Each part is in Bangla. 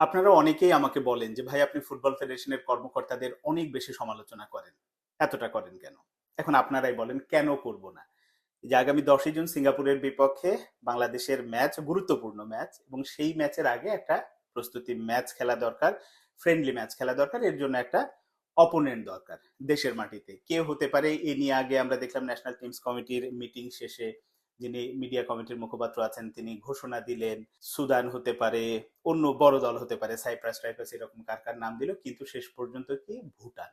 আপনারা অনেকেই আমাকে বলেন যে, "ভাই আপনি ফুটবল ফেডারেশনের কর্মকর্তাদের অনেক বেশি সমালোচনা করেন। এতটা করেন কেন?" এখন আপনারাই বলেন কেন করব না? এই যে আগামী ১০ই জুন সিঙ্গাপুরের বিপক্ষে বাংলাদেশের ম্যাচ, গুরুত্বপূর্ণ ম্যাচ এবং সেই ম্যাচের আগে একটা প্রস্তুতি ম্যাচ খেলা দরকার, ফ্রেন্ডলি ম্যাচ খেলা দরকার। এর জন্য একটা অপোনেন্ট দরকার দেশের মাটিতে। কে হতে পারে এ নিয়ে আগে আমরা দেখলাম ন্যাশনাল টিমস কমিটির মিটিং শেষে যিনি মিডিয়া কমিটির মুখপাত্র আছেন তিনি ঘোষণা দিলেন সুদান হতে পারে, অন্য বড় দল হতে পারে, সাইপ্রাস টাইপ্রাস এরকম কার কার নাম দিল, কিন্তু শেষ পর্যন্ত কি ভুটান।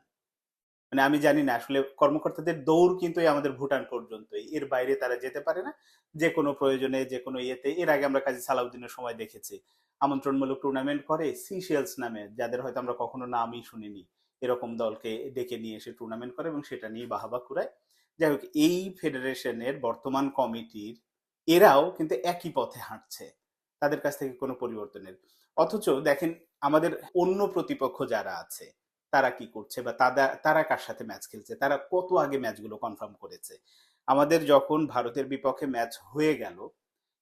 মানে আমি জানি না আসলে কর্মকর্তাদের দৌড় কিন্তু এই আমাদের ভুটান পর্যন্তই, এর বাইরে তারা যেতে পারে না। যে কোনো প্রয়োজনে যে কোনো ইয়েতে এর আগে আমরা কাজী সালাউদ্দিনের সময় দেখেছি আমন্ত্রণমূলক টুর্নামেন্ট করে সিশেলস নামে, যাদের হয়তো আমরা কখনো নামই শুনিনি, এরকম দলকে ডেকে নিয়ে এসে টুর্নামেন্ট করে এবং সেটা নিয়ে বাহাবা কুড়ায়। যাই হোক, এই ফেডারেশনের বর্তমান কমিটির এরাও কিন্তু একই পথে হাঁটছে, তাদের কাছ থেকে কোনো পরিবর্তনের। অথচ দেখেন আমাদের অন্য প্রতিপক্ষ যারা আছে তারা কি করছে বা তারা কার সাথে ম্যাচ খেলছে, তারা কত আগে ম্যাচগুলো কনফার্ম করেছে। আমাদের যখন ভারতের বিপক্ষে ম্যাচ হয়ে গেল,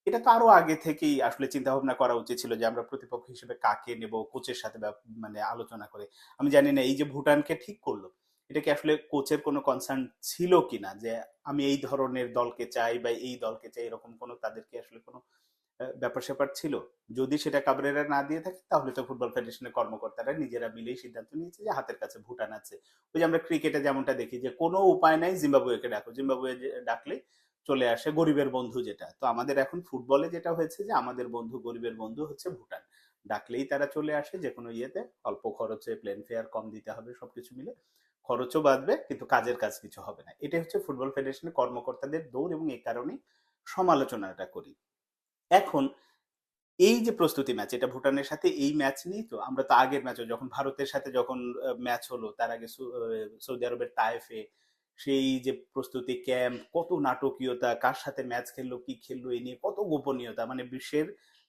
এটা তো আরো আগে থেকেই আসলে চিন্তা ভাবনা করা উচিত ছিল যে আমরা প্রতিপক্ষ হিসেবে কাকে নেব, কোচের সাথে মানে আলোচনা করে। আমি জানি না এই যে ভুটানকে ঠিক করলো, এটা কি আসলে কোচের কোনো কনসার্ন ছিল কিনা যে আমি এই ধরনের দলকে চাই বা এই দলকে চাই, এরকম কোনো তাদের কি আসলে কোনো ব্যাপার স্যাপার ছিল? যদি সেটা কাবরেরা না দিয়ে থাকে তাহলে তো ফুটবল ফেডারেশনের কর্মকর্তারা নিজেরা মিলেই সিদ্ধান্ত নিয়েছে যে হাতের কাছে ভুটান আছে। ওই যে আমরা ক্রিকেটে যেমনটা দেখি যে কোনো উপায় নাই, জিম্বাবুয়েকে ডাকো, জিম্বাবুয়ে ডাকলে চলে আসে গরিবের বন্ধু, যেটা তো আমাদের এখন ফুটবলে যেটা হয়েছে যে আমাদের বন্ধু, গরিবের বন্ধু হচ্ছে ভুটান। ডাকলেই তারা চলে আসে যে কোনো ইয়েতে, অল্প খরচে, প্লেন ফেয়ার কম দিতে হবে, সবকিছু মিলে খরচও বাঁচবে কিন্তু কাজের কাজ কিছু হবে না। এটা হচ্ছে ফুটবল ফেডারেশনের কর্মকর্তাদের দৌড় এবং এই কারণেই সমালোচনাটা করি। এখন এই যে প্রস্তুতি ম্যাচ, এটা ভুটানের সাথে এই ম্যাচ নেই তো, আমরা তো আগের ম্যাচও যখন ভারতের সাথে যখন ম্যাচ হলো তার আগে সৌদি আরবের তায়েফে সেই যে প্রস্তুতি ক্যাম্প, কত নাটকীয়তা, কার সাথে ম্যাচ খেললো, কি খেললো, এই নিয়ে কত গোপনীয়তা। মানে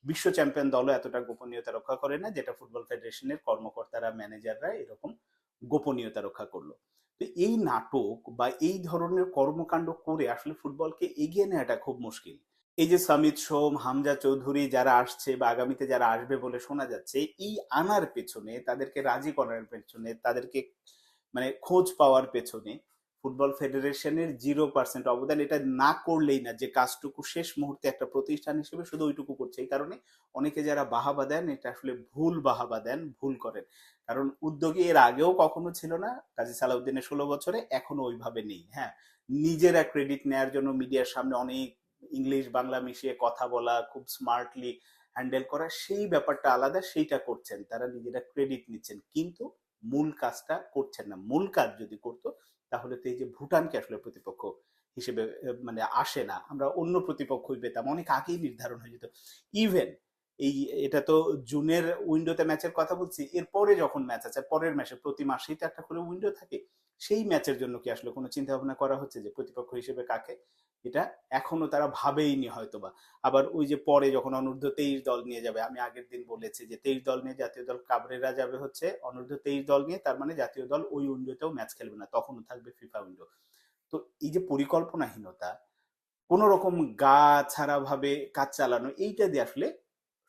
বিশ্ব চ্যাম্পিয়ন দলও এতটা গোপনীয়তা রক্ষা করে না যেটা ফুটবল ফেডারেশনের কর্মকর্তারা, ম্যানেজাররা এরকম গোপনীয়তা রক্ষা করলো। তো এই নাটক বা এই ধরনের কর্মকাণ্ড করে আসলে ফুটবলকে এগিয়ে নেওয়াটা খুব মুশকিল। এই যে সামিত সোম, হামজা চৌধুরী যারা আসছে বা আগামীতে যারা আসবে বলে শোনা যাচ্ছে, এই আনার পেছনে, তাদেরকে রাজি করার পেছনে, তাদেরকে মানে খোঁজ পাওয়ার পেছনে ফুটবল ফেডারেশনের 0% অবদান। এটা না করলেই না যে কাজটুকু শেষ মুহূর্তে একটা প্রতিষ্ঠান হিসেবে শুধু ওইটুকু করছে। এই কারণে অনেকে যারা বাহাবা দেন এটা আসলে ভুল বাহাবা দেন, ভুল করেন। কারণ উদ্যোগী এর আগেও কখনো ছিল না, কাজী সালাউদ্দিনের 16 বছরে এখনো ওইভাবে নেই। হ্যাঁ, নিজেরা ক্রেডিট নেয়ার জন্য মিডিয়ার সামনে অনেক ইংলিশ বাংলা মিশিয়ে কথা বলা, খুব স্মার্টলি হ্যান্ডেল করা, সেই ব্যাপারটা আলাদা, সেইটা করছেন, তারা নিজেরা ক্রেডিট নিচ্ছেন কিন্তু মূল কাজটা করছেন না। মূল কাজ যদি করতো তাহলে তো এই যে ভুটানকে আসলে প্রতিপক্ষ হিসেবে মানে আসে না, আমরা অন্য প্রতিপক্ষই পেতাম, অনেক আগেই নির্ধারণ হয়ে যেত। ইভেন এই এটা তো জুনের উইন্ডোতে ম্যাচের কথা বলছি, এরপরে যখন ম্যাচ আছে পরের ম্যাচে, প্রতি মাসেই তো একটা করে উইন্ডো থাকে, সেই ম্যাচের জন্য কি আসলে কোনো চিন্তা ভাবনা করা হচ্ছে যে প্রতিপক্ষ হিসেবে কাকে? এটা এখনো তারা ভাবেইনি হয়তোবা। আবার ওই যে পরে যখন অনূর্ধ্ব 23 দল নিয়ে যাবে, আমি আগের দিন বলেছি যে 23 দল নিয়ে জাতীয় দল কাবরেরা যাবে হচ্ছে অনূর্ধ্ব 23 দল নিয়ে, তার মানে জাতীয় দল ওই উইন্ডোতেও ম্যাচ খেলবে না, তখনও থাকবে ফিফা উইন্ডো। তো এই যে পরিকল্পনাহীনতা, কোন রকম গা ছাড়া ভাবে কাজ চালানো, এইটা দিয়ে আসলে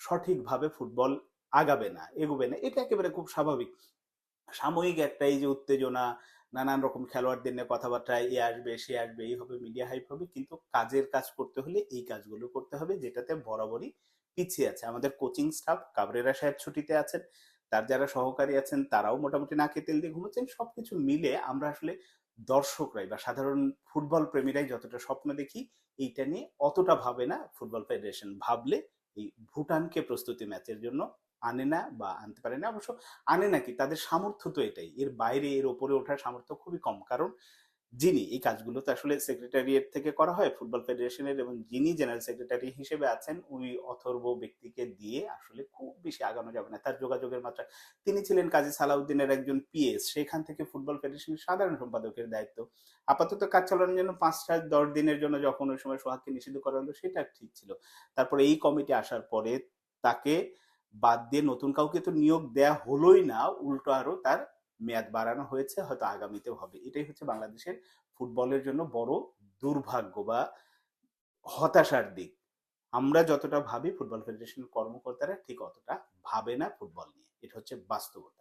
সঠিকভাবে ফুটবল আগাবে না, এগোবে না, এটা একেবারে খুব স্বাভাবিক। সাময়িক একটা এই যে উত্তেজনা, নানান রকম খেলোয়াড়দের নিয়ে কথাবার্তা, এ আসবে সে আসবে, এই হবে, মিডিয়া হাইপ হবে, কিন্তু কাজের কাজ করতে হলে এই কাজগুলো করতে হবে যেটাতে বরাবরই পিছিয়ে আছে আমাদের কোচিং স্টাফ। কাবরেরা সাহেব ছুটিতে আছেন, তার যারা সহকারী আছেন তারাও মোটামুটি নাকে তেল দিয়ে ঘুমোচ্ছেন। সবকিছু মিলে আমরা আসলে দর্শকরাই বা সাধারণ ফুটবল প্রেমীরাই যতটা স্বপ্ন দেখি, এইটা নিয়ে অতটা ভাবে না ফুটবল ফেডারেশন। ভাবলে এই ভুটানকে প্রস্তুতি ম্যাচের জন্য আনে না বা আনতে পারে না। অবশ্য আনে নাকি, তাদের সামর্থ্য তো এটাই, এর বাইরে এর ওপরে ওঠার সামর্থ্য খুবই কম। কারণ যিনি এই কাজগুলো তো আসলে সেক্রেটারিয়েট থেকে করা হয় ফুটবল ফেডারেশনের, এবং যিনি জেনারেল সেক্রেটারি হিসেবে আছেন ওই অথর্ব ব্যক্তিকে দিয়ে আসলে খুব বেশি আগানো যাবে না, তার যোগাযোগের মাত্রা। তিনি ছিলেন কাজী সালাউদ্দিনের একজন পিএস, সেখান থেকে ফুটবল ফেডারেশনের সাধারণ সম্পাদকের দায়িত্ব। আপাতত কাজ চালানোর জন্য 5-10 দিনের জন্য যখন ওই সময় সোহাগকে নিষিদ্ধ করা হলো সেটা ঠিক ছিল। তারপরে এই কমিটি আসার পরে তাকে বাদ দিয়ে নতুন কাউকে তো নিয়োগ দেয়া হলোই না, উল্টো আরো তার মেয়াদ বাড়ানো হয়েছে, হয়তো আগামীতেও হবে। এটাই হচ্ছে বাংলাদেশের ফুটবলের জন্য বড় দুর্ভাগ্য বা হতাশার দিক। আমরা যতটা ভাবি ফুটবল ফেডারেশনের কর্মকর্তারা ঠিক অতটা ভাবে না ফুটবল নিয়ে। এটা হচ্ছে বাস্তবতা।